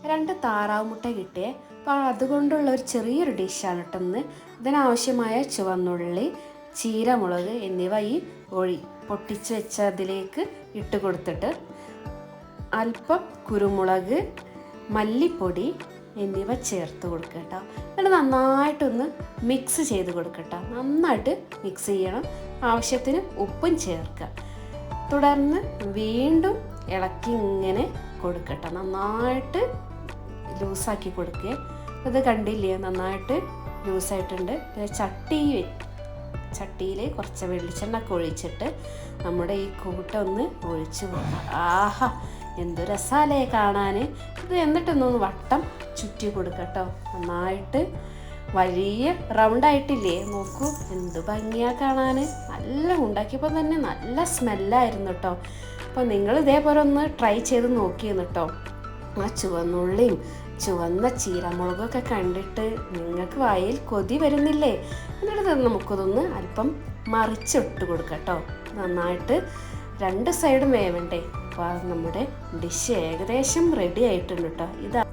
2 താറാവ് മുട്ട കിട്ടിയേ. അപ്പോൾ അതുകൊണ്ടുള്ള ഒരു ചെറിയൊരു ഡിഷാണ് കേട്ടോ ഇന്ന്. ഇതിനാവശ്യമായ ചുവന്നുള്ളി, ചീരമുളക് എന്നിവ ഈ പൊട്ടിച്ച് വെച്ച അതിലേക്ക് ഇട്ട് കൊടുത്തിട്ട് അല്പം കുരുമുളക്, മല്ലിപ്പൊടി എന്നിവ ചേർത്ത് കൊടുക്കുക കേട്ടോ. എന്നിട്ട് നന്നായിട്ടൊന്ന് മിക്സ് ചെയ്ത് കൊടുക്കട്ടോ. നന്നായിട്ട് മിക്സ് ചെയ്യണം. ആവശ്യത്തിന് ഉപ്പും ചേർക്കുക. തുടർന്ന് വീണ്ടും ഇളക്കി ഇങ്ങനെ കൊടുക്കട്ടെ. നന്നായിട്ട് ലൂസാക്കി കൊടുക്കുക. ഇത് കണ്ടില്ലേ, നന്നായിട്ട് ലൂസായിട്ടുണ്ട്. ചട്ടിയിൽ കുറച്ച് വെളിച്ചെണ്ണ ഒഴിച്ചിട്ട് നമ്മുടെ ഈ കൂട്ടൊന്ന് ഒഴിച്ച് കൊടുക്കുക. ആഹാ, എന്ത് രസാലേ കാണാൻ. ഇത് എന്നിട്ടൊന്നൊന്ന് വട്ടം ചുറ്റി കൊടുക്കട്ടോ. നന്നായിട്ട് വലിയ റൗണ്ടായിട്ടില്ലേ, നോക്കൂ എന്ത് ഭംഗിയാ കാണാൻ. നല്ല ഉണ്ടാക്കിയപ്പോൾ തന്നെ നല്ല സ്മെല്ലായിരുന്നു കേട്ടോ. അപ്പോൾ നിങ്ങൾ ഇതേപോലെ ഒന്ന് ട്രൈ ചെയ്ത് നോക്കിയെന്ന് കേട്ടോ. ആ ചുവന്നുള്ളിയും ചുവന്ന ചീരമുളകൊക്കെ കണ്ടിട്ട് നിങ്ങൾക്ക് വായിൽ കൊതി വരുന്നില്ലേ? എന്നിട്ട് നമുക്കതൊന്ന് അല്പം മറിച്ചിട്ട് കൊടുക്കാം കേട്ടോ. നന്നായിട്ട് 2 സൈഡും വേവണ്ടേ. അപ്പോൾ നമ്മുടെ ഡിഷ് ഏകദേശം റെഡി ആയിട്ടുണ്ട് കേട്ടോ.